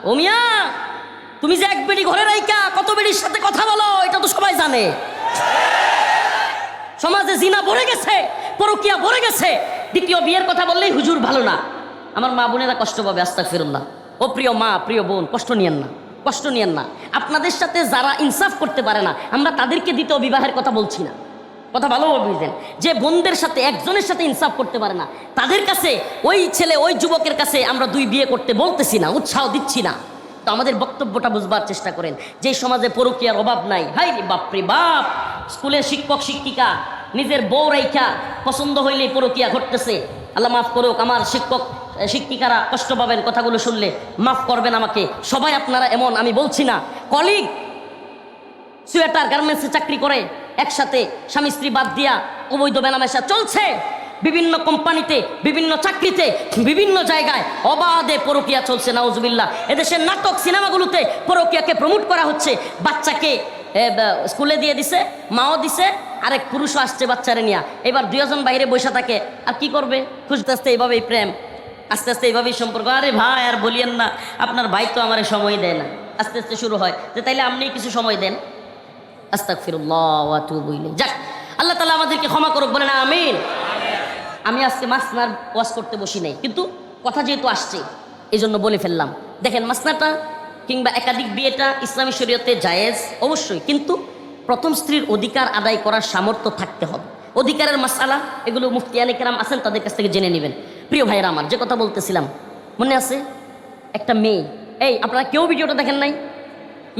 ও মিয়া, তুমি যে এক বেড়ি ঘরে রাইকা কত বেড়ির সাথে কথা বলো এটা তো সবাই জানে। সমাজে জিনা ভরে গেছে, পরকিয়া ভরে গেছে। দ্বিতীয় বিয়ের কথা বললেই হুজুর ভালো না। আমার মা বোনেরা কষ্ট পাবে, আস্তাগফিরুল্লাহ। ও প্রিয় মা, প্রিয় বোন, কষ্ট নিয়েন না, কষ্ট নিয়েন না। আপনাদের সাথে যারা ইনসাফ করতে পারে না, আমরা তাদেরকে দ্বিতীয় বিবাহের কথা বলছি না। কথা ভালোভাবে বুঝলেন। যে বোনদের সাথে একজনের সাথে ইনসাফ করতে পারে না, তাদের কাছে, ওই ছেলে ওই যুবকের কাছে আমরা দুই বিয়ে করতে বলতেছি না, উৎসাহ দিচ্ছি না। তো আমাদের বক্তব্যটা বুঝবার চেষ্টা করেন। যে সমাজে পরকীয়ার অভাব নাই, হাই রে বাপরে বাপ, স্কুলের শিক্ষক শিক্ষিকা নিজের বউ রাইখা পছন্দ হইলেই পরকীয়া ঘটতেছে। আল্লাহ মাফ করুক, আমার শিক্ষক শিক্ষিকারা কষ্ট পাবেন কথাগুলো শুনলে, মাফ করবেন আমাকে। সবাই আপনারা এমন আমি বলছি না। কলিগ সোয়েটার গার্মেন্টসে চাকরি করে, একসাথে স্বামী স্ত্রী বাদ দিয়া অবৈধ মেলামেশা চলছে। বিভিন্ন কোম্পানিতে, বিভিন্ন চাকরিতে, বিভিন্ন জায়গায় অবাধে পরকীয়া চলছে, নাউজুবিল্লাহ। এদেশের নাটক সিনেমাগুলোতে পরকীয়াকে প্রমোট করা হচ্ছে। বাচ্চাকে স্কুলে দিয়ে দিছে, মাও দিছে, আরেক পুরুষও আসছে বাচ্চারে নিয়ে। এবার দুজন বাইরে বসে থাকে, আর কি করবে? খুঁজতে আসতে এইভাবেই প্রেম, আস্তে আস্তে এইভাবেই সম্পর্ক। আরে ভাই আর বলিয়েন না, আপনার ভাই তো আমার সময় দেয় না। আস্তে আস্তে শুরু হয় যে তাইলে আপনি কিছু সময় দেন। আস্তাগফিরুল্লাহ ওয়া আতুবু ইলাইহি। যাক, আল্লাহ তাআলা আমাদেরকে ক্ষমা করুক, বলেন আমিন। আমি আজকে মাসনার ওয়াজ করতে বসি নাই, কিন্তু কথা যেহেতু আসছে এই জন্য বলে ফেললাম। দেখেন, মাসনাটা কিংবা একাধিক বিয়েটা ইসলামী শরীয়তে জায়েজ অবশ্যই, কিন্তু প্রথম স্ত্রীর অধিকার আদায় করার সামর্থ্য থাকতে হবে। অধিকারের মাসআলা এগুলো মুফতিয়ানে কেরাম আছেন, তাদের কাছ থেকে জেনে নেবেন। প্রিয় ভাইরা আমার, যে কথা বলতেছিলাম মনে আছে? একটা মেয়ে, এই আপনারা কেউ ভিডিওটা দেখেন নাই?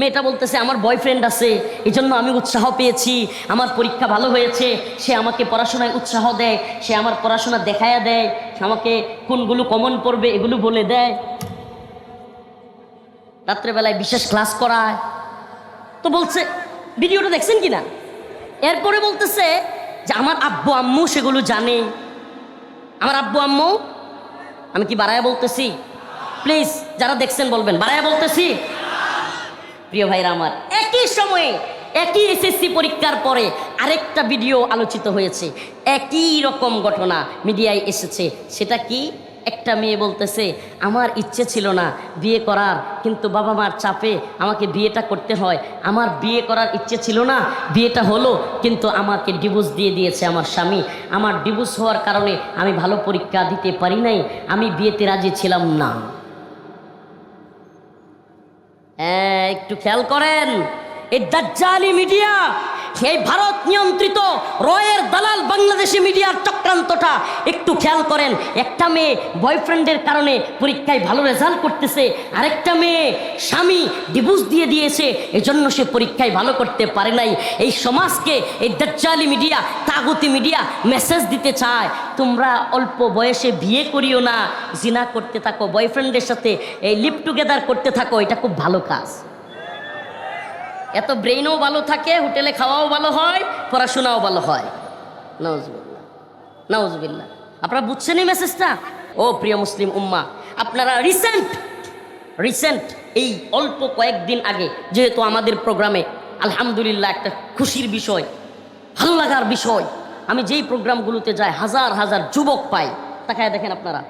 মেয়েটা বলতেছে আমার বয়ফ্রেন্ড আছে, এই জন্য আমি উৎসাহ পেয়েছি, আমার পরীক্ষা ভালো হয়েছে, সে আমাকে পড়াশোনায় উৎসাহ দেয়, সে আমার পড়াশোনা দেখায়া দেয়, আমাকে কোনগুলো কমন পড়বে এগুলো বলে দেয়, রাত্রেবেলায় বিশেষ ক্লাস করায়। তো বলছে, ভিডিওটা দেখছেন কি না? এরপরে বলতেছে যে আমার আব্বু আম্মু সেগুলো জানে। আমার আব্বু আম্মু, আমি কি বাড়ায়া বলতেছি? প্লিজ যারা দেখছেন বলবেন, বাড়ায়া বলতেছি? প্রিয় ভাইরা আমার, একই সময়ে একই এসএসসি পরীক্ষার পরে আরেকটা ভিডিও আলোচিত হয়েছে, একই রকম ঘটনা মিডিয়ায় এসেছে। সেটা কি? একটা মেয়ে বলতেছে আমার ইচ্ছে ছিল না বিয়ে করার, কিন্তু বাবা মার চাপে আমাকে বিয়েটা করতে হয়। আমার বিয়ে করার ইচ্ছে ছিল না, বিয়েটা হলো, কিন্তু আমাকে ডিভোর্স দিয়ে দিয়েছে আমার স্বামী। আমার ডিভোর্স হওয়ার কারণে আমি ভালো পরীক্ষা দিতে পারি নাই, আমি বিয়েতে রাজি ছিলাম না। একটু খেয়াল করেন, এই দাজ্জালি মিডিয়া, এই ভারত নিয়ন্ত্রিত রয়ের দালাল বাংলাদেশি মিডিয়ার চক্রান্তটা একটু খেয়াল করেন। একটা মেয়ে বয়ফ্রেন্ডের কারণে পরীক্ষায় ভালো রেজাল্ট করতেছে, আরেকটা মেয়ে স্বামী ডিভোর্স দিয়ে দিয়েছে, এজন্য সে পরীক্ষায় ভালো করতে পারে নাই। এই সমাজকে এই দাজ্জালি মিডিয়া, তাগুতি মিডিয়া মেসেজ দিতে চায়, তোমরা অল্প বয়সে বিয়ে করিও না, জিনা করতে থাকো, বয়ফ্রেন্ডের সাথে এই লিভ টুগেদার করতে থাকো, এটা খুব ভালো কাজ। এত ব্রেইনও ভালো থাকে, হোটেলে খাওয়াও ভালো হয়, পড়াশোনাও ভালো হয়। নাউজুবিল্লাহ, নাউজুবিল্লাহ। আপনারা বুঝছেন এই মেসেজটা? ও প্রিয় মুসলিম উম্মা, আপনারা রিসেন্ট এই অল্প কয়েকদিন আগে, যেহেতু আমাদের প্রোগ্রামে আলহামদুলিল্লাহ একটা খুশির বিষয়, ভালো লাগার বিষয়, আমি যেই প্রোগ্রামগুলোতে যাই হাজার হাজার যুবক পাই। তাকায় দেখেন, আপনারা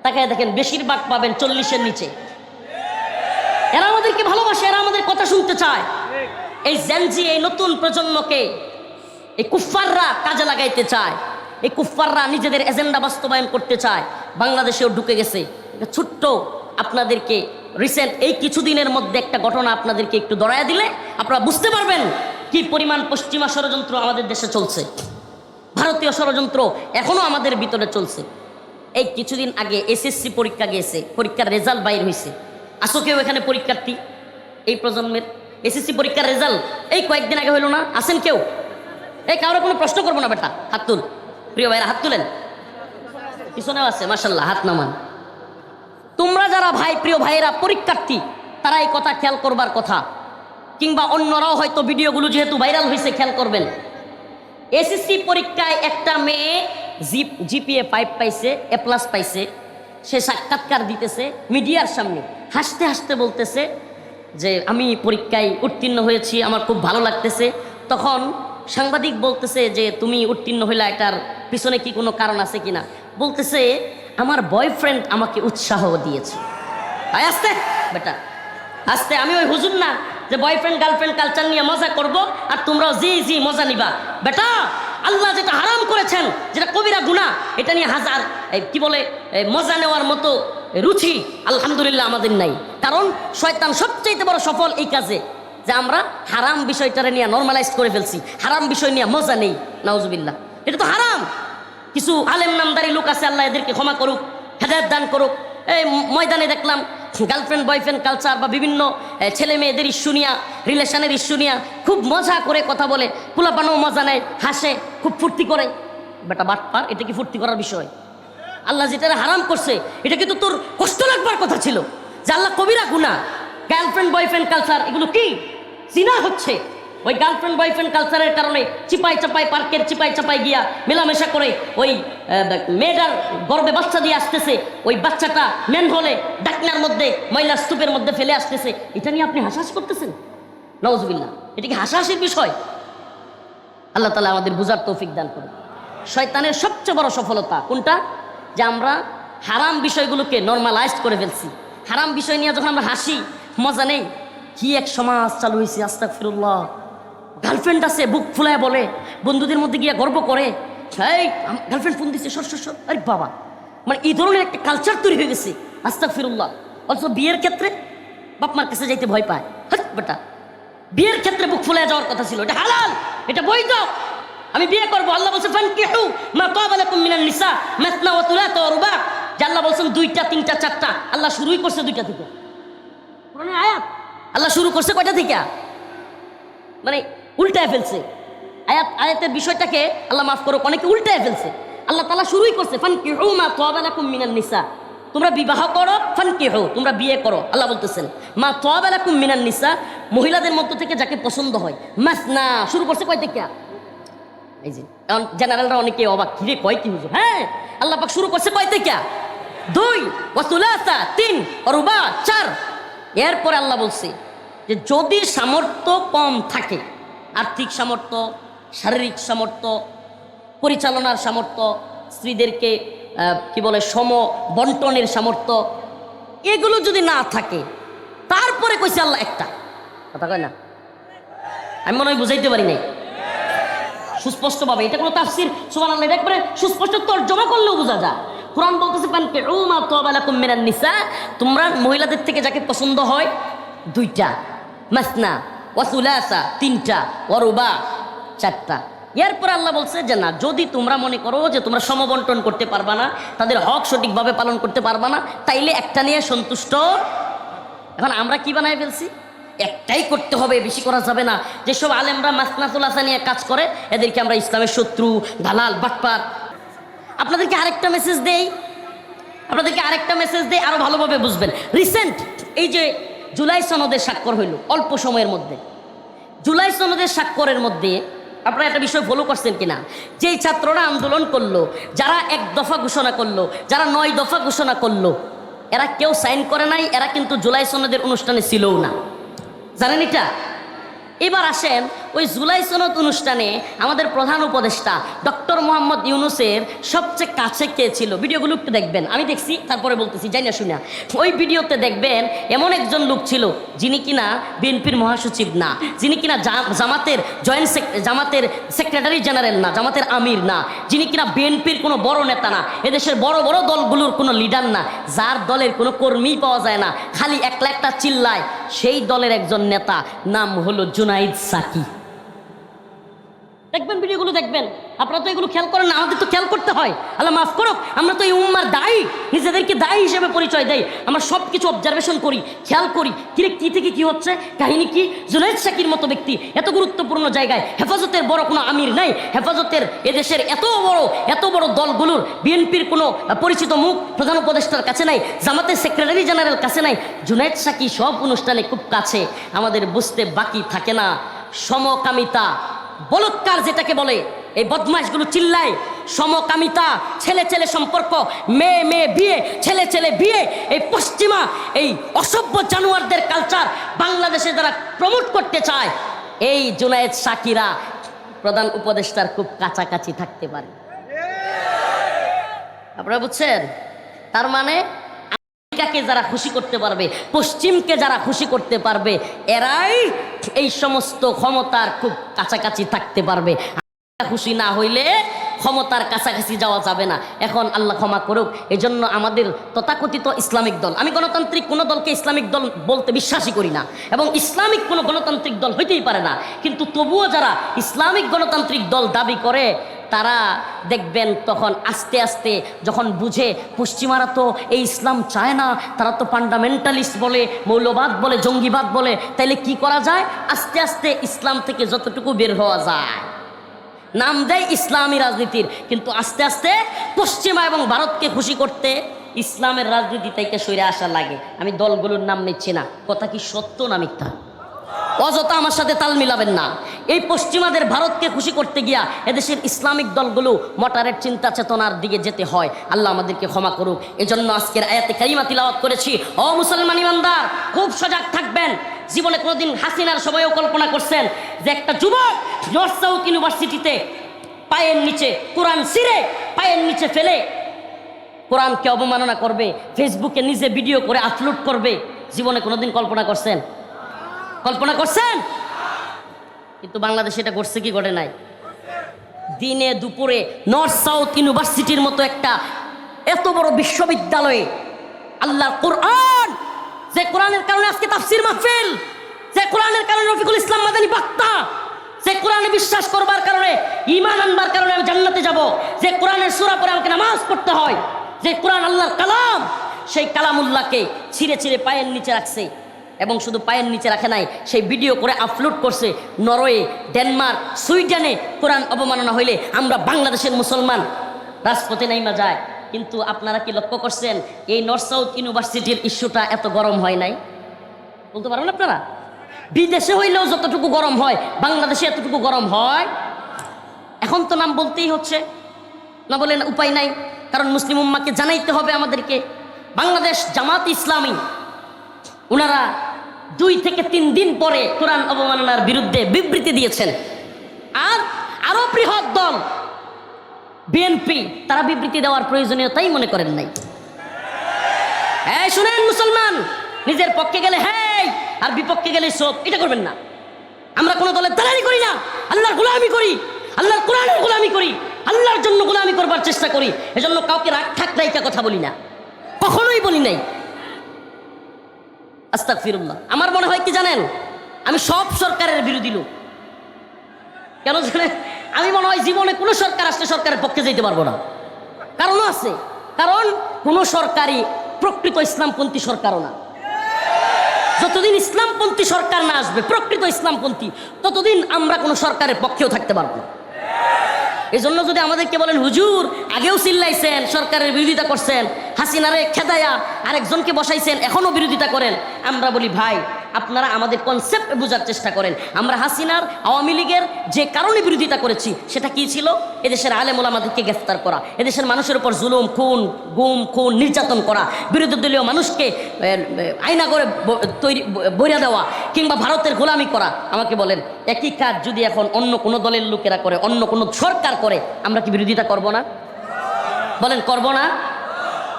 তাকায় দেখেন, বেশিরভাগ পাবেন 40-এর নিচে। এরা আমাদেরকে ভালোবাসে, এরা আমাদের কথা শুনতে চায়। এই জেনজি, এই নতুন প্রজন্মকে এই কুফফাররা কাজে লাগাইতে চায়, এই কুফফাররা নিজেদের এজেন্ডা বাস্তবায়ন করতে চায়। বাংলাদেশেও ঢুকে গেছে। ছোট্ট আপনাদেরকে রিসেন্ট এই কিছুদিনের মধ্যে একটা ঘটনা আপনাদেরকে একটু দড়াইয়া দিলে আপনারা বুঝতে পারবেন কি পরিমাণ পশ্চিমা ষড়যন্ত্র আমাদের দেশে চলছে। ভারতীয় ষড়যন্ত্র এখনো আমাদের ভিতরে চলছে। এই কিছুদিন আগে এসএসসি পরীক্ষা গিয়েছে, পরীক্ষার রেজাল্ট বাইর হয়েছে। আসো কেউ এখানে পরীক্ষার্থী? এই প্রজন্মের এসএসসি পরীক্ষার রেজাল্ট এই কয়েকদিন আগে হইল না? আসেন কেউ? এই কারো কোনো প্রশ্ন করবো না বেটা, হাত তুল। প্রিয় ভাইরা হাত তুলেন, পিছনেও আছে মাশাআল্লাহ, হাত নামান। তোমরা যারা ভাই, প্রিয় ভাইয়েরা পরীক্ষার্থী, তারা এই কথা খেয়াল করবার কথা, কিংবা অন্যরাও হয়তো ভিডিওগুলো যেহেতু ভাইরাল হয়েছে খেয়াল করবেন। এসএসসি পরীক্ষায় একটা মেয়ে জিপিএ 5 পাইছে, A+ পাইছে। সে সাক্ষাৎকার দিতেছে মিডিয়ার সামনে, হাসতে হাসতে বলতেছে যে আমি পরীক্ষায় উত্তীর্ণ হয়েছি, আমার খুব ভালো লাগতেছে। তখন সাংবাদিক বলতেছে যে তুমি উত্তীর্ণ হইলা, এটার পিছনে কি কোনো কারণ আছে কিনা? বলতেছে আমার বয়ফ্রেন্ড আমাকে উৎসাহ দিয়েছে। আসতে বেটা, আস্তে আমি ওই হুজুর না যে বয়ফ্রেন্ড গার্লফ্রেন্ড কালচার নিয়ে মজা করব আর তোমরাও জি মজা নিবা। বেটা আল্লাহ যেটা হারাম করেছেন, যেটা কবিরা গুনাহ, এটা নিয়ে হাজার কি বলে মজা নেওয়ার মতো রুচি আলহামদুলিল্লাহ আমাদের নাই। কারণ শয়তান সবচেয়ে বড় সফল এই কাজে যে আমরা হারাম বিষয়টারে নিয়ে নর্মালাইজ করে ফেলছি, হারাম বিষয় নিয়ে মজা নেই। নাউজুবিল্লাহ, এটা তো হারাম। কিছু আলেম নামদারি লোক আছে, আল্লাহ এদেরকে ক্ষমা করুক, হেদায়েত দান করুক। এই ময়দানে দেখলাম গার্লফ্রেন্ড বয়ফ্রেন্ড কালচার বা বিভিন্ন ছেলে মেয়েদের ইস্যু নিয়া, রিলেশনের ইস্যু নিয়া খুব মজা করে কথা বলে, পোলাপানও মজা নেয়, হাসে, খুব ফুর্তি করে। বেটা বাটপার, এটা কি ফুর্তি করার বিষয়? আল্লাহ যেটা হারাম করছে এটা কিন্তু তোর কষ্ট লাগবার কথা ছিল, যে আল্লাহ কবিরা গুনাহ। গার্লফ্রেন্ড বয়ফ্রেন্ড কালচার এগুলো কি জিনা হচ্ছে। ওই গার্লফ্রেন্ড বয়ফ্রেন্ড কালচারের কারণে চিপাই চাপাই পার্কের চিপাই চাপাই গিয়া মেলামেশা করে ওই মেয়েটার গর্ভে বাচ্চা দিয়ে আসতেছে, ওই বাচ্চাটা মেন হলে ডাকনার মধ্যে ময়লার স্তূপের মধ্যে ফেলে আসতেছে। এটা নিয়ে আপনি হাসাহাসি করতেছেন? নাউজুবিল্লাহ, এটা কি হাসাহাসির বিষয়? আল্লাহ তাআলা আমাদের বুঝার তৌফিক দান করুন। শয়তানের সবচেয়ে বড় সফলতা কোনটা? যে আমরা হারাম বিষয়গুলোকে নর্মালাইজ করে ফেলছি। হারাম বিষয় নিয়ে যখন আমরা হাসি মজা নেই, কি এক সমাজ চালু হয়েছে। আস্তাগফিরুল্লাহ, গার্লফ্রেন্ড আছে বুক ফুলায় বলে, বন্ধুদের মধ্যে গিয়ে গর্ব করে, এই গার্লফ্রেন্ড ফোন দিচ্ছে সর। আরে বাবা, মানে এই ধরনের একটা কালচার তৈরি হয়ে গেছে। আস্তাগফিরুল্লাহ। অথচ বিয়ের ক্ষেত্রে বাপ মার কাছে যাইতে ভয় পায়। হ্যাঁ বেটা, বিয়ের ক্ষেত্রে বুক ফুলায় যাওয়ার কথা ছিল, এটা হালাল, এটা বৈধ, আমি বিয়ে করবো। আল্লাহ বলছে ফানকিহু মা তাবা লাকুম মিনান নিসা মাসনা ওয়া থুলাথা ওয়া রুবা। আল্লাহ বলছেন 2টা 3টা 4টা। আল্লাহ শুরুই করছে 2টা থেকে। কোরআনের আয়াত আল্লাহ শুরু করছে কয়টা থেকে? মানে উল্টায় ফেলছে আয়াতের বিষয়টাকে। আল্লাহ মাফ করো, অনেকে উল্টায় ফেলছে। আল্লাহ তাআলা শুরুই করছে ফানকিহু মা তাবা লাকুম মিনান নিসা, তোমরা বিবাহ করো। ফানকিহু, তোমরা বিয়ে করো। আল্লাহ বলতেছেন মা তাবা লাকুম মিনান নিসা, মহিলাদের মধ্য থেকে যাকে পছন্দ হয়। মাসনা শুরু করছে কয় থেকে? এই যে এখন জেনারেলরা অনেকে অবাক, কিরে কয় কি হুজুর? হ্যাঁ, আল্লাহ পাক শুরু করছে কয় থেকে? 2, ওয়া থুলাথা 3, ওয়া রুবা 4। এরপরে আল্লাহ বলছে যে যদি সামর্থ্য কম থাকে, আর্থিক সামর্থ্য, শারীরিক সামর্থ্য, পরিচালনার সামর্থ্য, স্ত্রীদেরকে কি বলে সম বন্টনের সামর্থ্য, এগুলো যদি না থাকে, তারপরে কইছে আল্লাহ একটা কথা কয় না, আমি মনে হয় বুঝাইতে পারি নাই সুস্পষ্টভাবে। এটা কোনো তাফসির সুবহানাল্লাহ, এটা একবারে সুস্পষ্ট তর্জমা করলেও বোঝা যায়। কোরআন বলতেছে ফানকিহু মা তাবা লাকুম মিনান নিসা, তোমরা মহিলাদের থেকে যাকে পছন্দ হয় 2টা, মাসনা ওয়া থুলাসা 3টা, ওয়া রুবা 4টা। এরপর আল্লাহ বলছে যে না, যদি তোমরা মনে করো যে তোমরা সমবন্টন করতে পারবা না, তাদের হক সঠিকভাবে পালন করতে পারবা না, তাইলে একটা নিয়ে সন্তুষ্ট। এখন আমরা কি বানাই ফেলছি? একটাই করতে হবে, বেশি করা যাবে না। যেসব আলেমরা মাসনা থুলাসা নিয়ে কাজ করে, এদেরকে আমরা ইসলামের শত্রু, দালাল, বাটপার। আপনাদেরকে আরেকটা মেসেজ দেই, আরো ভালোভাবে বুঝবেন। রিসেন্ট এই যে জুলাই সনদের স্বাক্ষর হইল অল্প সময়ের মধ্যে, জুলাই সনদের স্বাক্ষরের মধ্যে আপনারা একটা বিষয় ফলো করছেন কিনা, যেই ছাত্ররা আন্দোলন করলো, যারা 1 দফা ঘোষণা করলো, যারা 9 দফা ঘোষণা করলো, এরা কেউ সাইন করে নাই, এরা কিন্তু জুলাই সনদের অনুষ্ঠানে ছিলও না। জানেন এটা? এবার আসেন ওই জুলাই সনদ অনুষ্ঠানে আমাদের প্রধান উপদেষ্টা ডক্টর মোহাম্মদ ইউনূসের সবচেয়ে কাছে কে ছিল? ভিডিওগুলো একটু দেখবেন, আমি দেখছি তারপরে বলতেছি, যাই না শুনে। ওই ভিডিওতে দেখবেন এমন একজন লোক ছিল যিনি কিনা বিএনপির মহাসচিব না, যিনি কিনা জামাতের সেক্রেটারি জেনারেল না, জামাতের আমির না, যিনি কিনা বিএনপির কোনো বড় নেতা না, এদেশের বড় বড় দলগুলোর কোনো লিডার না, যার দলের কোনো কর্মী পাওয়া যায় না, খালি একলা একটা চিল্লায়, সেই দলের একজন নেতা, নাম হলো জুনাইদ সাকি। দেখবেন ভিডিওগুলো দেখবেন, আপনারা তো এগুলো খেয়াল করেন না, আমাদের তো খেয়াল করতে হয়। আল্লাহ মাফ করুক, আমরা তো এই উম্মার দায়ী, নিজেদেরকে দায়ী হিসেবে পরিচয় দেই। আমরা সব কিছু অবজারভেশন করি, খেয়াল করি, কিরে কি থেকে কি হচ্ছে, কাহিনী কি। জুনাইদ সাকির মতো ব্যক্তি এত গুরুত্বপূর্ণ জায়গায়, হেফাজতের বড় কোনো আমির নাই, হেফাজতের এদেশের এত বড় দলগুলোর বিএনপির কোনো পরিচিত মুখ প্রধান উপদেষ্টার কাছে নাই, জামাতের সেক্রেটারি জেনারেল কাছে নাই, জুনাইদ সাকি সব অনুষ্ঠানে খুব কাছে। আমাদের বুঝতে বাকি থাকে না সমকামিতা, বলৎকার যেটাকে বলে, এই বদমাশগুলো চিল্লায় সমকামিতা, ছেলে ছেলে সম্পর্ক, মেয়ে মেয়ে বিয়ে, ছেলে ছেলে বিয়ে, এই পশ্চিমা এই অসভ্য জানোয়ারদের কালচার বাংলাদেশে যারা প্রমোট করতে চায়, এই জুনায়েদ সাকিরা প্রধান উপদেষ্টার খুব কাছাকাছি থাকতে পারে। আপনারা বুঝছেন? তার মানে আমেরিকাকে যারা খুশি করতে পারবে, পশ্চিমকে যারা খুশি করতে পারবে, এরাই এই সমস্ত ক্ষমতার খুব কাছাকাছি থাকতে পারবে। খুশি না হইলে ক্ষমতার কাছাকাছি যাওয়া যাবে না। এখন আল্লাহ ক্ষমা করুক, এজন্য আমাদের তথাকথিত ইসলামিক দল, আমি গণতান্ত্রিক কোনো দলকে ইসলামিক দল বলতে বিশ্বাসই করি না, এবং ইসলামিক কোনো গণতান্ত্রিক দল হইতেই পারে না, কিন্তু তবুও যারা ইসলামিক গণতান্ত্রিক দল দাবি করে তারা দেখবেন তখন আস্তে আস্তে যখন বুঝে পশ্চিমারা তো এই ইসলাম চায় না, তারা তো ফান্ডামেন্টালিস্ট বলে, মৌলবাদ বলে, জঙ্গিবাদ বলে, তাইলে কি করা যায়? আস্তে আস্তে ইসলাম থেকে যতটুকু বের হওয়া যায়, নাম দেয় ইসলামী রাজনীতির, কিন্তু আস্তে আস্তে পশ্চিমা এবং ভারতকে খুশি করতে ইসলামের রাজনীতি থেকে সরে আসা লাগে। আমি দলগুলোর নাম নিচ্ছি না, কথা কি সত্য না মিথ্যা? অযথা আমার সাথে তাল মিলাবেন না। এই পশ্চিমাদের ভারতকে খুশি করতে গিয়া এদেশের ইসলামিক দলগুলো মটারের চিন্তা চেতনার দিকে যেতে হয়। আল্লাহ আমাদেরকে ক্ষমা করুক। এজন্য আজকের আয়াতে কারিমা তিলাওয়াত করেছি। ও মুসলমান ইমানদার, খুব সজাগ থাকবেন। জীবনে কোনোদিন হাসিনার সময়ও কল্পনা করছেন যে একটা যুবক নর্থ সাউথ ইউনিভার্সিটিতে পায়ের নিচে কোরআন ছিঁড়ে পায়ের নিচে ফেলে কোরআনকে অবমাননা করবে, ফেসবুকে নিজে ভিডিও করে আপলোড করবে? জীবনে কোনোদিন কল্পনা করছেন? কল্পনা করছেন? কিন্তু বাংলাদেশে এটা ঘটছে কি ঘটে নাই? দিনে দুপুরে নর্থ সাউথ ইউনিভার্সিটির মতো একটা এত বড় বিশ্ববিদ্যালয়ে আল্লাহর কোরআন, যে কোরআনের কারণে আজকে তাফসির মাহফিল, যে কোরআনের কারণে রফিকুল ইসলাম মাদানী বাক্তা, যে কোরআনে বিশ্বাস করবার কারণে, ঈমান আনবার কারণে আমি জান্নাতে যাব, যে কোরআনের সূরা পড়ে আমাকে নামাজ পড়তে হয়, যে কোরআন আল্লাহর কালাম, সেই কালামুল্লাহকে ছিঁড়ে ছিঁড়ে পায়ের নিচে রাখছে। এবং শুধু পায়ের নিচে রাখে নাই, সেই ভিডিও করে আপলোড করছে নরওয়ে, ডেনমার্ক, সুইডেনে। কোরআন অবমাননা হইলে আমরা বাংলাদেশের মুসলমান রাজপথে নাইমা যায়। কিন্তু আপনারা কি লক্ষ্য করছেন এই নর্থ সাউথ ইউনিভার্সিটির ইস্যুটা এত গরম হয় নাই? বলতে পারেন আপনারা? বিদেশে হইলেও যতটুকু গরম হয় বাংলাদেশে এতটুকু গরম হয়। এখন তো নাম বলতেই হচ্ছে, না বলেন উপায় নাই, কারণ মুসলিম উম্মাহকে জানাইতে হবে আমাদেরকে। বাংলাদেশ জামাত ইসলামী ওনারা 2 থেকে 3 দিন পরে কোরআন অবমাননার বিরুদ্ধে বিবৃতি দিয়েছেন। আর আরো বৃহৎ দল বিএনপি, তারা বিবৃতি দেওয়ার প্রয়োজনীয়তাই মনে করেন নাই। এই শুনেন মুসলমান, নিজের পক্ষে গেলে হ্যাঁ আর বিপক্ষে গেলে সব, এটা করবেন না। আমরা কোনো দলের দালালি করি না, আল্লাহর গোলামি করি, আল্লাহর কোরআনের গোলামি করি, আল্লাহর জন্য গোলামি করবার চেষ্টা করি। এজন্য কাউকে রাগ ঠাক রাইকা কথা বলি না, কখনোই বলি নাই। আস্তাগফিরুল্লাহ। আমার মনে হয় কি জানেন, আমি সব সরকারের বিরোধী লোক। কেন জানেন? আমি মনে হয় জীবনে কোনো সরকার আসলে সরকারের পক্ষে যেতে পারবো না। কারণও আছে, কারণ কোনো সরকারই প্রকৃত ইসলামপন্থী সরকারও না। যতদিন ইসলামপন্থী সরকার না আসবে, প্রকৃত ইসলামপন্থী, ততদিন আমরা কোনো সরকারের পক্ষেও থাকতে পারবো না। এই জন্য যদি আমাদেরকে বলেন হুজুর আগেও চিল্লাইছেন, সরকারের বিরোধিতা করছেন, হাসিনারে খেদায়া আরেকজনকে বসাইছেন, এখনো বিরোধিতা করেন, আমরা বলি ভাই আপনারা আমাদের কনসেপ্ট বোঝার চেষ্টা করেন। আমরা হাসিনার, আওয়ামী লীগের যে কারণে বিরোধিতা করেছি সেটা কি ছিল? এদেশের আলেম ওলামাদেরকে গ্রেফতার করা, এদেশের মানুষের উপর জুলুম, খুন, গুম, খুন, নির্যাতন করা, বিরোধী দলীয় মানুষকে আয়না করে তৈরি বইরা দেওয়া, কিংবা ভারতের গোলামি করা। আমাকে বলেন একই কাজ যদি এখন অন্য কোনো দলের লোকেরা করে, অন্য কোনো সরকার করে, আমরা কি বিরোধিতা করব না? বলেন করব না?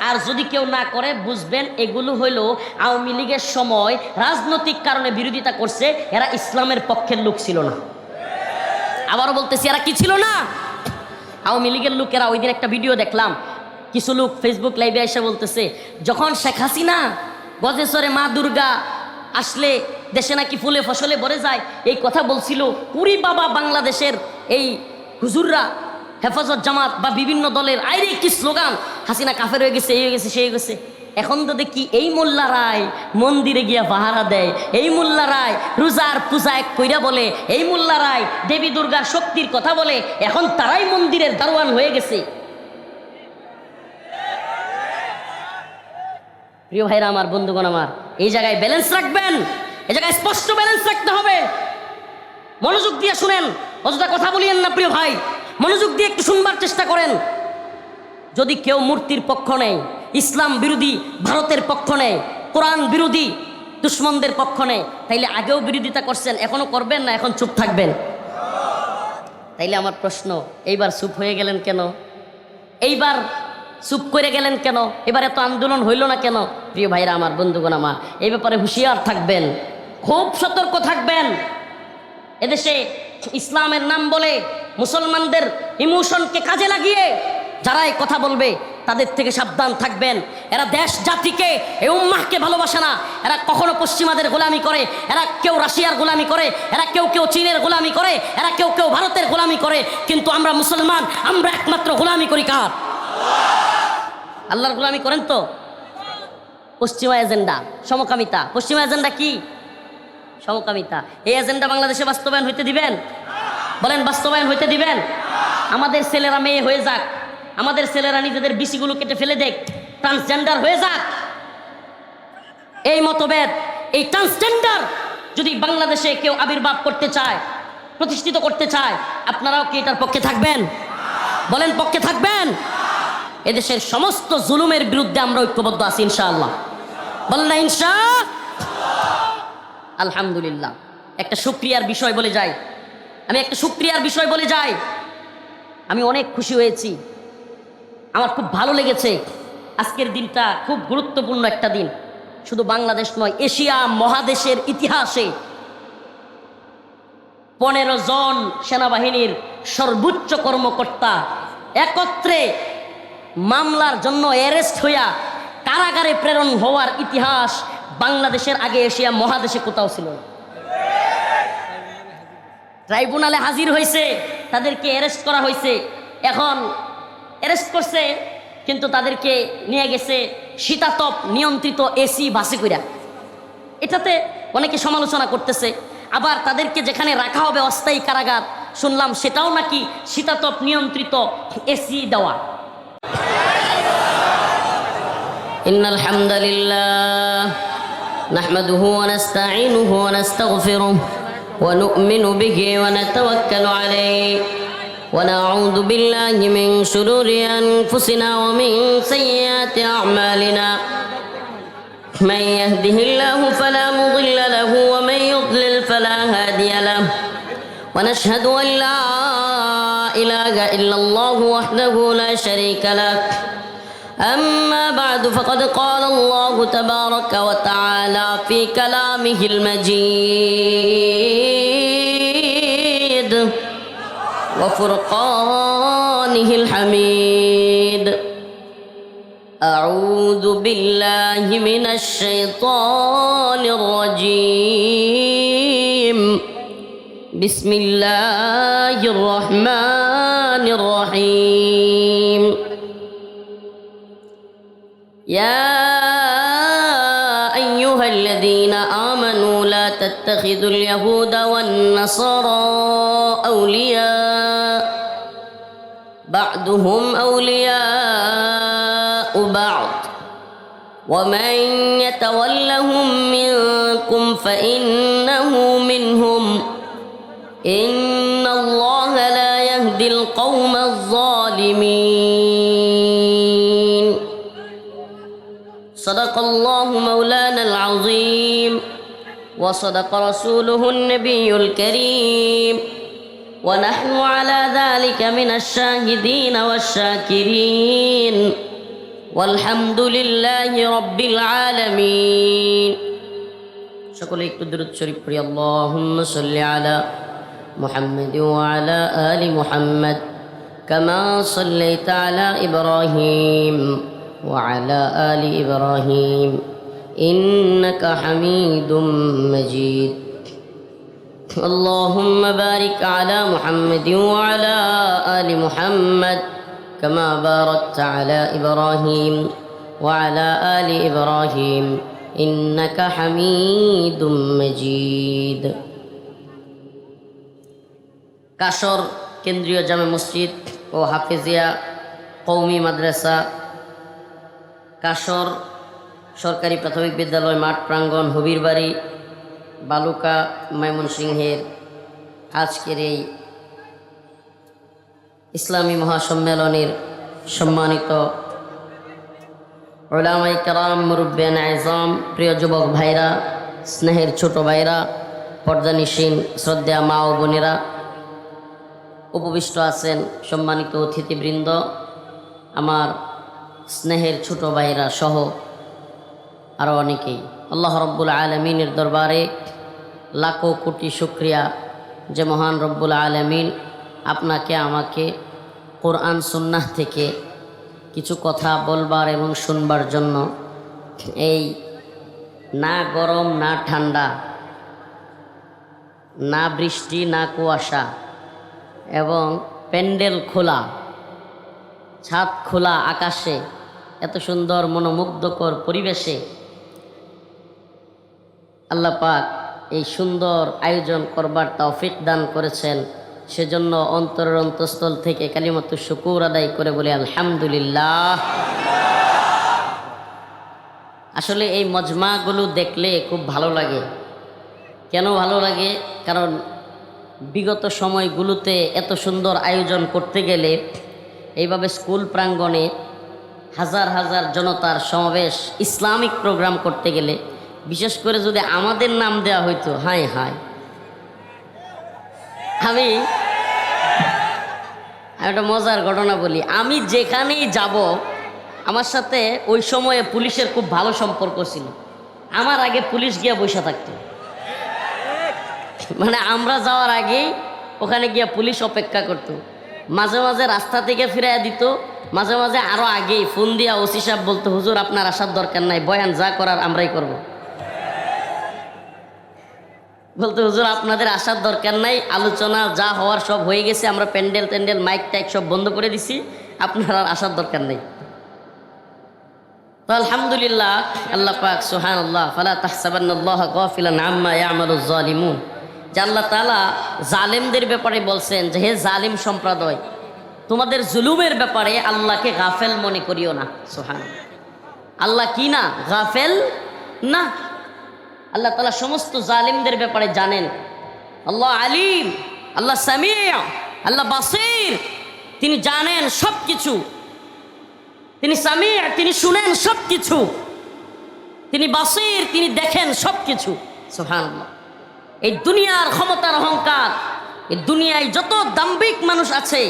আর যদি কেউ না করে বুঝবেন এগুলো হইল আওয়ামী লীগের সময় রাজনৈতিক কারণে বিরোধিতা করছে, এরা ইসলামের পক্ষের লোক ছিল না। আবারও বলতেছি, এরা কি ছিল না? আওয়ামী লীগের লোকেরা। ওই দিন একটা ভিডিও দেখলাম, কিছু লোক ফেসবুক লাইভে এসে বলতেছে যখন শেখ হাসিনা গজেশ্বরে মা দুর্গা আসলে দেশে নাকি ফুলে ফসলে ভরে যায়, এই কথা বলছিল। পুরি বাবা বাংলাদেশের এই হুজুররা, হেফাজত জামাত বা বিভিন্ন দলের আইরে কি স্লোগান, হাসিনা কাফের হয়ে গেছে, এই হয়ে গেছে, সে হয়ে গেছে। এখন তো দেখি এই মোল্লারাই মন্দিরে গিয়া পাহারা দেয়, এই মোল্লারাই রোজার পূজা এক কইরা বলে, এই মোল্লারাই দেবী দুর্গার শক্তির কথা বলে, এখন তারাই মন্দিরের দারোয়ান হয়ে গেছে। প্রিয় ভাইরা আমার, বন্ধুগণ আমার, এই জায়গায় ব্যালেন্স রাখবেন, এই জায়গায় স্পষ্ট ব্যালেন্স রাখতে হবে। মনোযোগ দিয়ে শুনেন, অযথা কথা বলিয়েন না প্রিয় ভাই, মনোযোগ দিয়ে একটু শুনবার চেষ্টা করেন। যদি কেউ মূর্তির পক্ষ নেয়, ইসলাম বিরোধী ভারতের পক্ষ নেয়, কোরআন বিরোধী দুশ্মনদের পক্ষ নেয়, তাইলে আগেও বিরোধিতা করছেন, এখনো করবেন না এখন চুপ থাকবেন? তাইলে আমার প্রশ্ন, এইবার চুপ হয়ে গেলেন কেন? এইবার চুপ করে গেলেন কেন? এবার এত আন্দোলন হইল না কেন? প্রিয় ভাইরা আমার, বন্ধুগণ আমার, এই ব্যাপারে হুঁশিয়ার থাকবেন, খুব সতর্ক থাকবেন। এদেশে ইসলামের নাম বলে মুসলমানদের ইমোশনকে কাজে লাগিয়ে যারা এই কথা বলবে তাদের থেকে সাবধান থাকবেন। এরা দেশ জাতিকে, এই উম্মাহকে ভালোবাসে না। এরা কখনো পশ্চিমাদের গোলামি করে, এরা কেউ রাশিয়ার গোলামি করে, এরা কেউ কেউ চীনের গোলামি করে, এরা কেউ কেউ ভারতের গোলামি করে। কিন্তু আমরা মুসলমান, আমরা একমাত্র গোলামি করি কার? আল্লাহর গোলামি করেন তো। পশ্চিমা এজেন্ডা, সমকামিতা। পশ্চিমা এজেন্ডা কি? সমকামিতা। এই এজেন্ডা বাংলাদেশে বাস্তবায়ন হইতে দিবেন? বলেন, বাস্তবায়ন হইতে দিবেন? আমাদের ছেলেরা মেয়ে হয়ে যাক, আমাদের ছেলেরা নিজেদের বিসিগুলো কেটে ফেলে দেখ, ট্রান্সজেন্ডার হয়ে যাক। এই মতভেদ, এই ট্রান্সজেন্ডার যদি বাংলাদেশে কেউ আবির্ভাব করতে চায়, প্রতিষ্ঠিত করতে চায়, আপনারাও কি এটার পক্ষে থাকবেন? বলেন, পক্ষে থাকবেন? এদেশের সমস্ত জুলুমের বিরুদ্ধে আমরা ঐক্যবদ্ধ আছি ইনশাআল্লাহ। বলেন না ইনশাআল্লাহ? আলহামদুলিল্লাহ। একটা শুকরিয়ার বিষয় বলে যাই, আমি অনেক খুশি হয়েছি, আমার খুব ভালো লেগেছে। আজকের দিনটা খুব গুরুত্বপূর্ণ একটা দিন, শুধু বাংলাদেশ নয়, এশিয়া মহাদেশের ইতিহাসে 15 জন সেনাবাহিনীর সর্বোচ্চ কর্মকর্তা একত্রে মামলার জন্য অ্যারেস্ট হইয়া কারাগারে প্রেরণ হওয়ার ইতিহাস বাংলাদেশের আগে এশিয়া মহাদেশে কোথাও ছিল না। ট্রাইব্যুনালে হাজির হয়েছে, তাদেরকে অ্যারেস্ট করা হয়েছে। এখন অ্যারেস্ট করছে, কিন্তু তাদেরকে নিয়ে গেছে শীতাতপ নিয়ন্ত্রিত এসি বাসে কইরা। এটাতে অনেকে সমালোচনা করতেছে। আবার তাদেরকে যেখানে রাখা হবে অস্থায়ী কারাগার, শুনলাম সেটাও নাকি শীতাতপ নিয়ন্ত্রিত এসি দেওয়া। ইন্নাল হামদুলিল্লাহ নাহমাদুহু ওয়া নাস্তাঈনুহু ওয়া নাস্তাগফিরুহু ওয়া নু'মিনু বিহি ওয়া নাতাওয়াক্কালু আলাইহি ওয়া নাউযু বিল্লাহি মিন শুরুরি আনফুসিনা ওয়া মিন সাইয়্যাতি আ'মালিনা من يهده الله فلا مضل له ومن يضلل فلا هادي له ونشهد أن لا إله إلا الله وحده لا شريك له أما بعد فقد قال الله تبارك وتعالى في كلامه المجيد وفرقانه الحميد أعوذ بالله من الشيطان الرجيم بسم الله الرحمن الرحيم يا أيها الذين آمنوا لا تتخذوا اليهود والنصارى أولياء بعضهم أولياء بعض ومن يتولهم منكم فإنه منهم إن الله لا يهدي القوم الظالمين صدق الله مولانا العظيم وصدق رسوله النبي الكريم ونحن على ذلك من الشاهدين والشاكرين والحمد لله رب العالمين সকলে একটু দুরূদ শরীফ পড়ি اللهم صل على محمد وعلى آل محمد كما صليت على إبراهيم وعلى آل إبراهيم إنك حميد مجيد اللهم بارك على محمد وعلى آل محمد كما باركت على إبراهيم وعلى آل إبراهيم إنك حميد مجيد কাশর কেন্দ্রীয় জামে মসজিদ ও হাফেজিয়া কওমি মাদ্রাসা, কাশর সরকারি প্রাথমিক বিদ্যালয় মাঠ প্রাঙ্গণ, হবিরবাড়ি, বালুকা, ময়মনসিংহের আজকের এই ইসলামী মহাসম্মেলনের সম্মানিত উলামায়ে কেরাম, মুরব্বিয়ান আযম, প্রিয় যুবক ভাইরা, স্নেহের ছোট ভাইরা, পর্দানিশীন শ্রদ্ধা মা ও বোনেরা, উপবিষ্ট আছেন সম্মানিত অতিথিবৃন্দ, আমার স্নেহের ছোট ভাইরা সহ আরও অনেকেই, আল্লাহ রব্বুল আলমিনের দরবারে লাখো কোটি শুকরিয়া যে মহান রব্বুল আলমিন আপনাকে আমাকে কোরআন সুন্নাহ থেকে কিছু কথা বলবার এবং শুনবার জন্য এই না গরম না ঠান্ডা, না বৃষ্টি না কুয়াশা এবং প্যান্ডেল খোলা, ছাদ খোলা আকাশে, এত সুন্দর মনোমুগ্ধকর পরিবেশে আল্লাহ পাক এই সুন্দর আয়োজন করবার তৌফিক দান করেছেন। সেজন্য অন্তরের অন্তঃস্থল থেকে কালিমাতুশ শুকুর আদায় করে বলি আলহামদুলিল্লাহ। আসলে এই মজমাগুলো দেখলে খুব ভালো লাগে। কেন ভালো লাগে? কারণ বিগত সময়গুলোতে এত সুন্দর আয়োজন করতে গেলে এইভাবে স্কুল প্রাঙ্গণে হাজার হাজার জনতার সমাবেশ, ইসলামিক প্রোগ্রাম করতে গেলে, বিশেষ করে যদি আমাদের নাম দেওয়া হইতো, হায় হায়। আমি একটা মজার ঘটনা বলি। আমি যেখানেই যাব, আমার সাথে ওই সময়ে পুলিশের খুব ভালো সম্পর্ক ছিল। আমার আগে পুলিশ গিয়া বসে থাকতো, মানে আমরা যাওয়ার আগেই ওখানে গিয়া পুলিশ অপেক্ষা করতো। মাঝে মাঝে রাস্তা থেকে ফিরাইয়া দিত, মাঝে মাঝে আরও আগেই ফোন দিয়া ওসি সাহেব বলতো, হুজুর আপনার আসার দরকার নাই, বয়ান যা করার আমরাই করব। বলতো হুজুর আপনাদের আসার দরকার নাই, আলোচনা যা হওয়ার সব হয়ে গেছে, আমরা প্যান্ডেল ট্যান্ডেল মাইক টাইক সব বন্ধ করে দিছি, আপনার আর আসার দরকার নেই। তো আলহামদুলিল্লাহ, আল্লাহ পাক সুবহানাল্লাহ, ফালা তাহসাবান্নাল্লাহা গাফিলান আম্মা ইয়ামালুজ জালিমুন, যে আল্লাহ তাআলা জালেমদের ব্যাপারে বলছেন যে হে জালিম সম্প্রদায়, তোমাদের জুলুমের ব্যাপারে আল্লাহকে গাফেল মনে করিও না। সুবহানাল্লাহ, আল্লাহ কি না? গাফেল না। আল্লাহ তাআলা সমস্ত জালিমদের ব্যাপারে জানেন। আল্লাহ আলিম, আল্লাহ সামিউ, আল্লাহ বাসির, তিনি জানেন সব কিছু। তিনি সামিউ, তিনি শুনেন সব কিছু। তিনি বাসির, তিনি দেখেন সব কিছু। সুবহানাল্লাহ। এই দুনিয়ার ক্ষমতার অহংকার, এই দুনিয়ায় যত দাম্ভিক মানুষ আছে,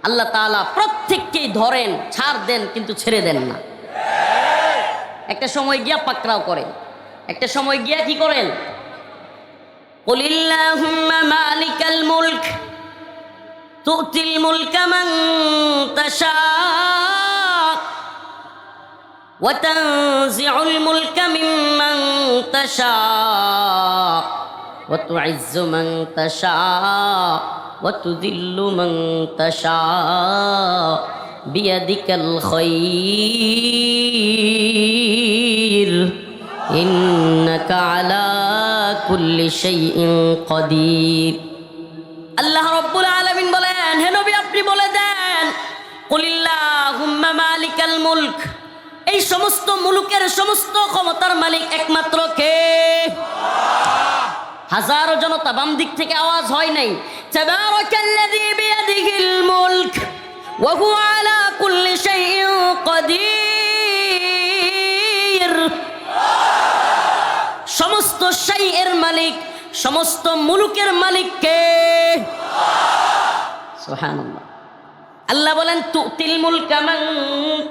আল্লাহ তাআলা প্রত্যেককেই ধরেন, ছাড় দেন, কিন্তু ছেড়ে দেন না। একটা সময় গিয়া পাকড়াও করেন, একটা সময় গিয়া কি করেন? কুলিল্লাহুম্মা মালিকাল মুলক তুতিল মুলকা মান তাশা ওয়া তানজিউল মুলকা মিম্মান তাশা ওয়া তুইজ্জু মান তাশা ওয়া তুযিল্লু মান তাশা বিয়াদিকাল খায়র ইন্নাকা আলা কুল্লি শাইইন কাদির। আল্লাহ রাব্বুল আলামিন বলেন, হে নবী আপনি বলে দেন, কুলিল্লাহুম্মা মালিকাল মুলক, এই সমস্ত মুলুকের সমস্ত ক্ষমতার মালিক একমাত্র কে? হাজারো জনতা, বাম দিক থেকে আওয়াজ হয় নাই। তাবারাকাল্লাযী বিয়াদিহিল মুলক ওয়া হুয়া আলা কুল্লি শাইইন কাদির। সমস্ত শাইয়ের মালিক, সমস্ত মুলুকের মালিক কে? সুবহানাল্লাহ। আল্লাহ বলেন, তুতিল মুলকা মান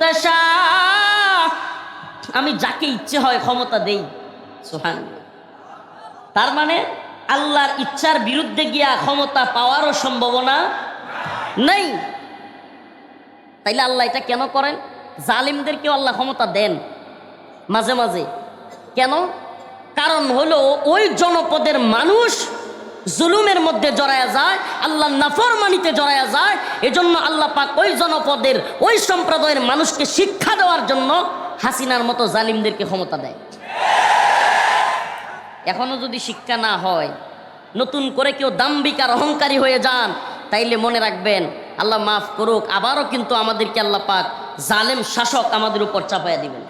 তাশা, আমি যাকে ইচ্ছে হয় ক্ষমতা দেই। সুবহানাল্লাহ। তার মানে আল্লাহর ইচ্ছার বিরুদ্ধে গিয়া ক্ষমতা পাওয়ারও সম্ভাবনা নেই। তাইলে আল্লাহ এটা কেন করেন? জালিমদেরকেও আল্লাহ ক্ষমতা দেন মাঝে মাঝে। কেন? কারণ হলো ওই জনপদের মানুষ জুলুমের মধ্যে জড়ায়া যায়, আল্লাহ নাফরমানিতে জড়ায়া যায়। এজন্য আল্লাহ পাক ওই জনপদের, ওই সম্প্রদায়ের মানুষকে শিক্ষা দেওয়ার জন্য হাসিনার মতো জালিমদেরকে ক্ষমতা দেয়। এখনো যদি শিক্ষা না হয়, নতুন করে কেউ দাম্ভিক আর অহংকারী হয়ে যান, তাইলে মনে রাখবেন আল্লাহ মাফ করুক, আবারও কিন্তু আমাদেরকে আল্লাহ পাক জালেম শাসক আমাদের উপর চাপাইয়া দিবেন।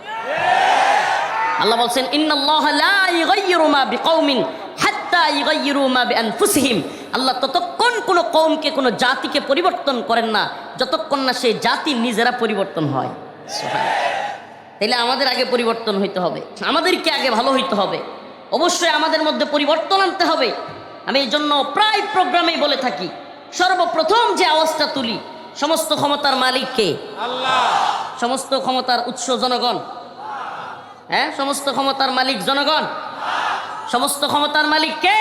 আল্লাহ বলছেন, ইন্নাল্লাহা লা ইউগাইয়িরু মা বিকাউমিন হাত্তা ইউগাইয়িরু মা বিআনফুসিহিম। আল্লাহ ততক্ষণ কোনো কওমকে, কোনো জাতিকে পরিবর্তন করেন না যতক্ষণ না সেই জাতি নিজেরা পরিবর্তন হয়। সুবহানাল্লাহ। তাইলে আমাদের আগে পরিবর্তন হইতে হবে, আমাদেরকে আগে ভালো হইতে হবে, অবশ্যই আমাদের মধ্যে পরিবর্তন আনতে হবে। আমি এই জন্য প্রায় প্রোগ্রামেই বলে থাকি, সর্বপ্রথম যে আওয়াজটা তুলি, সমস্ত ক্ষমতার মালিক কে? আল্লাহ। সমস্ত ক্ষমতার উৎস জনগণ। হ্যাঁ, সমস্ত ক্ষমতার মালিক জনগণ। সমস্ত ক্ষমতার মালিক কে?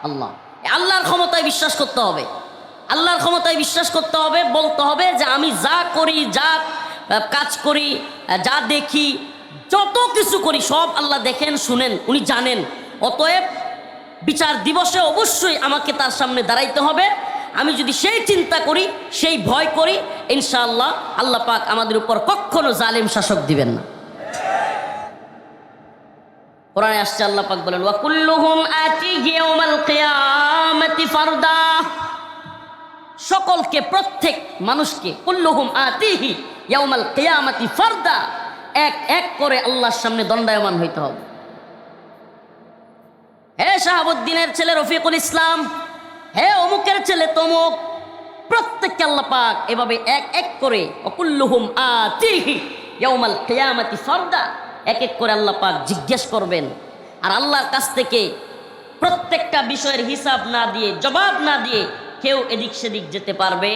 আল্লাহ। আল্লাহর ক্ষমতায় বিশ্বাস করতে হবে। আল্লাহর ক্ষমতায় বিশ্বাস করতে হবে। বলতে হবে যে আমি যা করি, যা কাজ করি, যা দেখি, যত কিছু করি সব আল্লাহ দেখেন, শুনেন, উনি জানেন। অতএব বিচার দিবসে অবশ্যই আমাকে তার সামনে দাঁড়াইতে হবে। আমি যদি সেই চিন্তা করি, সেই ভয় করি, ইনশাআল্লাহ আল্লাহ পাক আমাদের উপর কখনো জালিম শাসক দিবেন না। কোরআনে আসছে, আল্লাহ পাক বলেন ওয়া কুল্লুহুম আতিহি ইয়াউমাল কিয়ামাতি ফারদা। সকলকে, প্রত্যেক মানুষকে, কুল্লুহুম আতিহি ইয়াউমাল কিয়ামাতি ফারদা, এক এক করে আল্লাহর সামনে দণ্ডায়মান হইতে হবে। হে শাহাবুদ্দিনের ছেলে রফিকুল ইসলাম, হে অমুকের ছেলে তমুক, প্রত্যেককে আল্লাহ পাক এভাবে এক এক করে কুল্লুহুম আতিহি ইয়াউমাল কিয়ামাতি ফারদা, এক এক করে আল্লাহ পাক জিজ্ঞেস করবেন। আর আল্লাহর কাছ থেকে প্রত্যেকটা বিষয়ের হিসাব না দিয়ে, জবাব না দিয়ে কেউ এদিক সেদিক যেতে পারবে?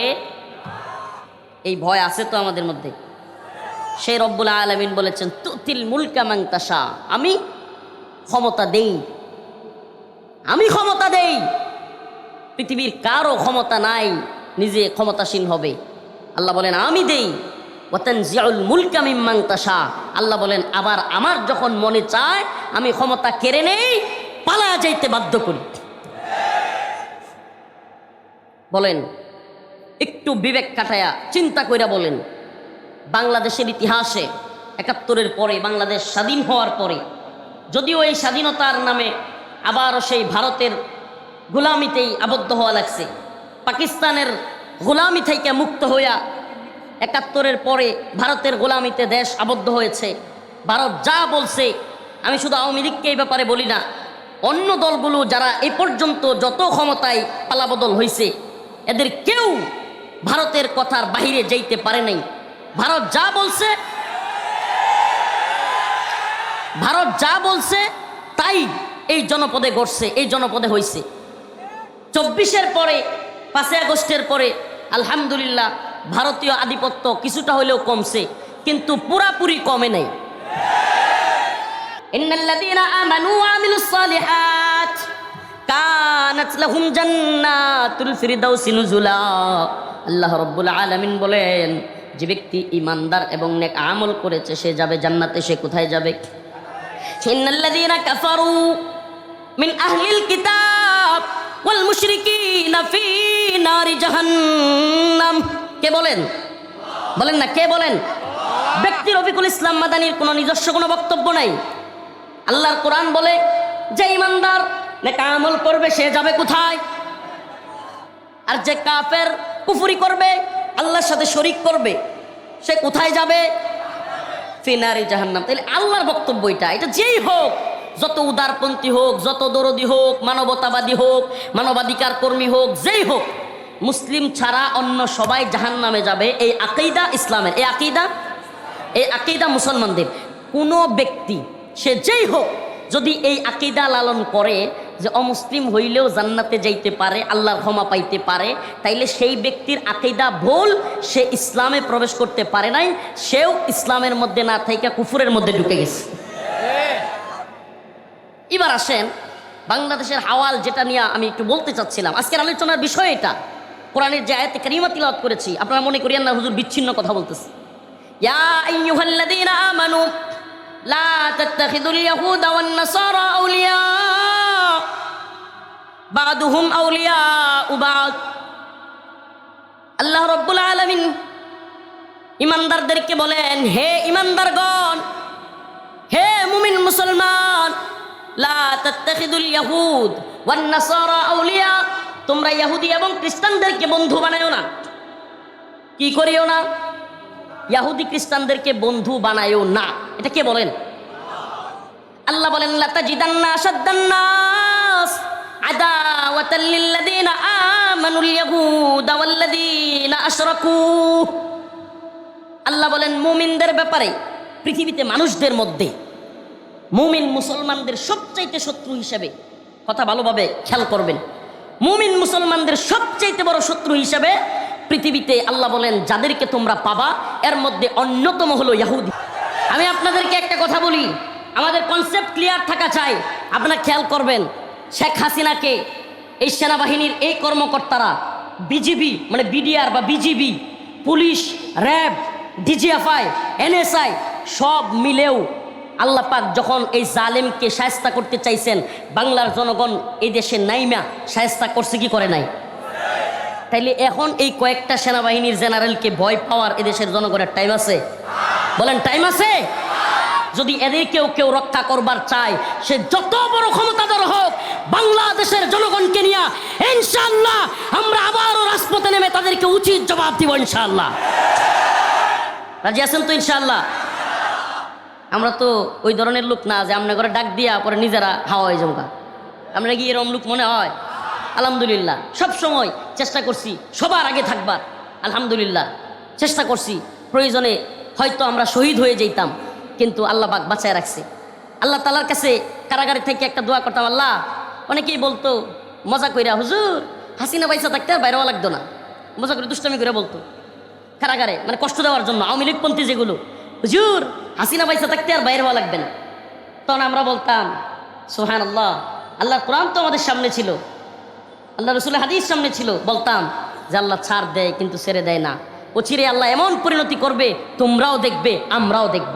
এই ভয় আছে তো আমাদের মধ্যে। সেই রব্বুল আলামিন বলেছেন তুতিল মুলকা মান তাশা, আমি ক্ষমতা দেই, আমি ক্ষমতা দেই। পৃথিবীর কারো ক্ষমতা নাই নিজে ক্ষমতাসীন হবে। আল্লাহ বলেন আমি দেই। ওয়াতানজিউল মুলকা মিম্মান তাশা, আল্লাহ বলেন আবার আমার যখন মনে চায় আমি ক্ষমতা কেড়ে নেই, পালা যাইতে বাধ্য করি। বলেন, একটু বিবেক কাটায়া চিন্তা কইরা বলেন, বাংলাদেশের ইতিহাসে ৭১-এর পরে, বাংলাদেশ স্বাধীন হওয়ার পরে, যদিও এই স্বাধীনতার নামে আবারও সেই ভারতের গোলামিতেই আবদ্ধ হওয়া লাগছে, পাকিস্তানের গোলামি থেকে মুক্ত হইয়া ৭১-এর পরে ভারতের গোলামিতে দেশ আবদ্ধ হয়েছে। ভারত যা বলছে, আমি শুধু আওয়ামী লীগকে এই ব্যাপারে বলি না, অন্য দলগুলো যারা এই পর্যন্ত যত ক্ষমতায় পালাবদল হয়েছে, এদের কেউ ভারতের কথার বাহিরে যাইতে পারে নাই। ভারত যা বলছে, ভারত যা বলছে তাই এই জনপদে ঘটছে, এই জনপদে হয়েছে। ২৪-এর পরে, ৫ই আগস্টের পরে আলহামদুলিল্লাহ ভারতীয় আধিপত্য কিছুটা হলেও কমছে, কিন্তু পুরাপুরি কমে নাই। ইন্নাল্লাযীনা আমানু ওয়া আমিলুস সালিহাত কানাত লাহুম জান্নাতুল ফিরদাউসি নুজুলা। আল্লাহ রাব্বুল আলামিন বলেন, যে ব্যক্তি ঈমানদার এবং নেক আমল করেছে সে যাবে জান্নাতে। সে কোথায় যাবে? ইন্নাল্লাযীনা কাফারু মিন আহলিল কিতাব ওয়াল মুশরিকিনা ফি নারি জাহান্নাম। কে বলেন? বলেন না, কে বলেন? ব্যক্তি রফিকুল ইসলাম মাদানির কোনো নিজস্ব কোনো বক্তব্য নাই। আল্লাহর কোরআন বলে যে ঈমানদার নেক আমল করবে সে যাবে কোথায়? আর যে কাফের কুফরি করবে, আল্লাহর সাথে শরীক করবে, সে কোথায় যাবে? ফি নারি জাহান্নাম। তাহলে আল্লাহর বক্তব্য এটা যেই হোক, যত উদারপন্থী হোক, যত দরদি হোক, মানবতাবাদী হোক, মানবাধিকার কর্মী হোক, যেই হোক, মুসলিম ছাড়া অন্য সবাই জাহান্নামে যাবে। এই আকীদা ইসলামের, এই আকীদা মুসলমানদের। কোনো ব্যক্তি সে যেই হোক যদি এই আকীদা লালন করে যে অমুসলিম হইলেও জান্নাতে যাইতে পারে, আল্লাহর ক্ষমা পাইতে পারে, তাইলে সেই ব্যক্তির আকীদা ভুল, সে ইসলামে প্রবেশ করতে পারে নাই, সেও ইসলামের মধ্যে না থাইকা কুফরের মধ্যে ঢুকে গেছে। এবার আসেন বাংলাদেশের হাওয়াল, যেটা নিয়ে আমি একটু বলতে চাচ্ছিলাম। আজকের আলোচনার বিষয় এটা। কোরআনের যে আয়াতে কারিমা তিলাওয়াত করেছি, আপনারা মনে করিয়েন না হুজুর বিচ্ছিন্ন কথা বলতেছে। ইয়া আইয়ুহাল্লাযীনা আমানু লা তাত্তাখিযুল ইয়াহুদা ওয়ান নাসারা আউলিয়া বা'দুহুম আউলিয়াউ বা'দ। আল্লাহ রাব্বুল আলামিন ইমানদারদেরকে বলেন, হে ইমানদারগণ, হে মুমিন মুসলমান, লা তাত্তাখিযুল ইয়াহুদ ওয়ান নাসারা আউলিয়া, তোমরা ইহুদি এবং খ্রিস্টানদেরকে বন্ধু বানায়ো না। কি করিও না? ইহুদি খ্রিস্টানদেরকে বন্ধু বানায়ো না। এটা কে বলেন? আল্লাহ বলেন লাতাজিদান্না আশাদ্দান নাস আদাওয়াতাল লিল্লাযীনা আমানুল ইয়াহুদা ওয়াল্লাযীনা আশরাকু। আল্লাহ বলেন মুমিনদের ব্যাপারে পৃথিবীতে মানুষদের মধ্যে মুমিন মুসলমানদের সবচাইতে শত্রু হিসেবে, কথা ভালোভাবে খেয়াল করবেন, মুমিন মুসলমানদের সবচাইতে বড় শত্রু হিসেবে পৃথিবীতে আল্লাহ বলেন যাদেরকে তোমরা পাবা এর মধ্যে অন্যতম হলো ইহুদি। আমি আপনাদেরকে একটা কথা বলি, আমাদের কনসেপ্ট ক্লিয়ার থাকা চাই। আপনারা খেয়াল করবেন, শেখ হাসিনাকে এই সেনাবাহিনীর এই কর্মকর্তারা বিজিবি মানে বিডিআর বা BGB, police, RAB, DGFI, NSI সব মিলেও আল্লাহ পাক যখন এই জালেমকে শায়েস্তা করতে চাইছেন, বাংলার জনগণ এই দেশে নাইমা শায়েস্তা করছে কি করে নাই? তাইলে এখন এই কয়েকটা সেনাবাহিনীর জেনারেলকে ভয় পাওয়ার এদেশের জনগণের টাইম আছে? বলেন টাইম আছে? যদি এদেরকেও কেউ রক্ষা করবার চায়, সে যত বড় ক্ষমতাধর হোক, বাংলাদেশের জনগণকে নিয়ে ইনশাআল্লাহ আমরা আবারও রাজপথে নেমে তাদেরকে উচিত জবাব দিব ইনশাআল্লাহ। রাজি আছেন তো ইনশাআল্লাহ? আমরা তো ওই ধরনের লোক না যে আমরা করে ডাক দিয়া পরে নিজেরা হাওয়া হয়ে জমকা। আমরা কি এরকম লোক মনে হয়? আলহামদুলিল্লাহ সব সময় চেষ্টা করছি সবার আগে থাকবার। আলহামদুলিল্লাহ চেষ্টা করছি, প্রয়োজনে হয়তো আমরা শহীদ হয়ে যেতাম, কিন্তু আল্লাহ পাক বাঁচায় রাখছে। আল্লাহ তাআলার কাছে কারাগারে থেকে একটা দোয়া করতাম, আল্লাহ, অনেকেই বলতো মজা কইরা, হুজুর হাসিনা বাইসা থাকতে আর বাইরে হওয়া লাগতো না, মজা করে দুষ্টামি করে বলতো কারাগারে, মানে কষ্ট দেওয়ার জন্য। আওয়ামী লীগপন্থী যেগুলো, হুজুর হাসিনা বাইসা থাকতে আর বাইরে হওয়া লাগবে না। তখন আমরা বলতাম সুবহানাল্লাহ, আল্লাহর কোরআন তো আমাদের সামনে ছিল, আল্লাহ রসুলের হাদিস সামনে ছিল, বলতাম যে আল্লাহ ছাড় দেয় কিন্তু ছেড়ে দেয় না। অচিরে আল্লাহ এমন পরিণতি করবে, তোমরাও দেখবে আমরাও দেখব।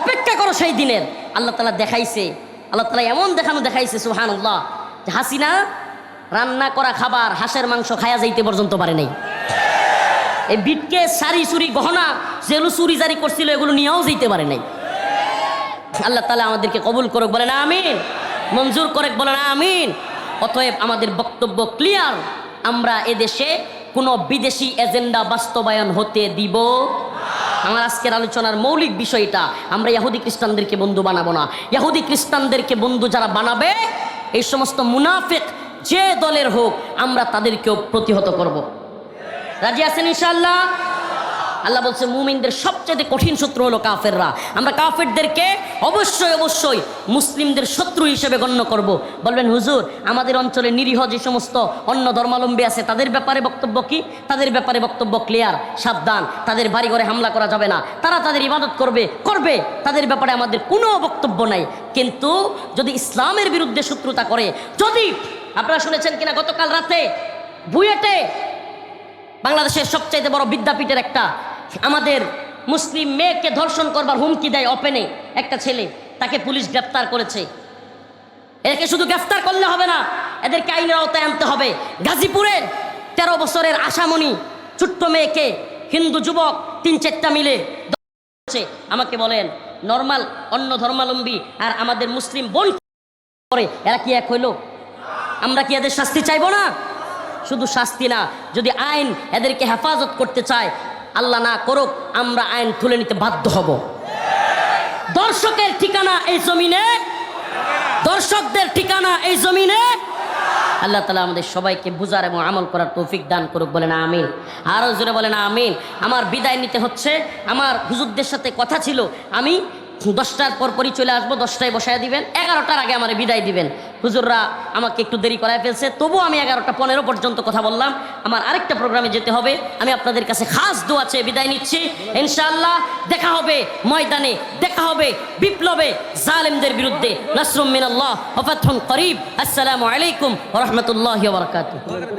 অপেক্ষা করো সেই দিনের। আল্লাহ তাআলা দেখাইছে, আল্লাহ তাআলা এমন দেখাইছে সুবহানাল্লাহ, যে হাসিনা রান্না করা খাবার হাঁসের মাংস খায়া যাইতে পর্যন্ত পারে নাই। এই বিটকে সারি চুরি গহনা যেগুলো চুরি জারি করছিল এগুলো নিয়েও যেতে পারে নাই। আল্লাহ তাআলা আমাদেরকে কবুল করুক, বলেন আমিন। মঞ্জুর করুক, বলেন আমিন। অতএব আমাদের বক্তব্য ক্লিয়ার, আমরা এদেশে কোনো বিদেশি এজেন্ডা বাস্তবায়ন হতে দিব। আমার আজকের আলোচনার মৌলিক বিষয়টা, আমরা ইহুদি খ্রিস্টানদেরকে বন্ধু বানাবো না। ইহুদি খ্রিস্টানদেরকে বন্ধু যারা বানাবে, এই সমস্ত মুনাফিক যে দলের হোক, আমরা তাদেরকেও প্রতিহত করব। রাজি আছেন ইনশাআল্লাহ? আল্লাহ বলছে মুমিনদের সবচেয়ে কঠিন শত্রু হলো কাফেররা। আমরা কাফেরদেরকে অবশ্যই মুসলিমদের শত্রু হিসেবে গণ্য করব। বলবেন হুজুর আমাদের অঞ্চলে নিরীহ যে সমস্ত অন্য ধর্মাবলম্বী আছে তাদের ব্যাপারে বক্তব্য কি? তাদের ব্যাপারে বক্তব্য ক্লিয়ার, সাবধান, তাদের বাড়ি ঘরে হামলা করা যাবে না, তারা তাদের ইবাদত করবে, তাদের ব্যাপারে আমাদের কোনো বক্তব্য নাই। কিন্তু যদি ইসলামের বিরুদ্ধে শত্রুতা করে, যদি আপনারা শুনেছেন কিনা গতকাল রাতে বুয়েটে, বাংলাদেশের সবচাইতে বড় বিদ্যাপীঠের একটা, আমাদের মুসলিম মেয়েকে ধর্ষণ করবার হুমকি দেয় ওপেনে একটা ছেলে, তাকে পুলিশ গ্রেফতার করেছে। একে শুধু গ্রেফতার করলে হবে না, এদেরকে আইনের আওতায় আনতে হবে। গাজীপুরের 13 বছরের আশামণি ছোট্ট মেয়েকে হিন্দু যুবক 3-4টা মিলে আমাকে বলেন, নর্মাল অন্য ধর্মাবলম্বী আর আমাদের মুসলিম বোন করে এরা কি এক হইল? আমরা কি এদের শাস্তি চাইবো না? শুধু শাস্তি না, যদি আইন এদেরকে হেফাজত করতে চায়, আল্লাহ না করুক আমরা আইন তুলে নিতে বাধ্য হব। দর্শকের ঠিকানা এই জমিনে, দর্শকদের ঠিকানা এই জমিনে। আল্লাহ তাআলা আমাদের সবাইকে বুঝার এবং আমল করার তৌফিক দান করুক, বলেন আমিন। আরো জোরে বলেন আমিন। আমার বিদায় নিতে হচ্ছে, আমার হুজুরদের সাথে কথা ছিল আমি 10টার পরপরই চলে আসবো, 10টায় বসায় দিবেন, 11টার আগে আমার বিদায় দিবেন। হুজুররা আমাকে একটু দেরি করায় ফেলছে, তবু আমি 11:15 পর্যন্ত কথা বললাম। আমার আরেকটা প্রোগ্রামে যেতে হবে, আমি আপনাদের কাছে খাস দোয়া চেয়ে বিদায় নিচ্ছি। ইনশাআল্লাহ দেখা হবে ময়দানে, দেখা হবে বিপ্লবে জালেমদের বিরুদ্ধে। নাসরুম মিনাল্লাহ ওয়া ফাতহুন করিব। আসসালামু আলাইকুম ওয়া রাহমাতুল্লাহি ওয়া বারাকাতুহু।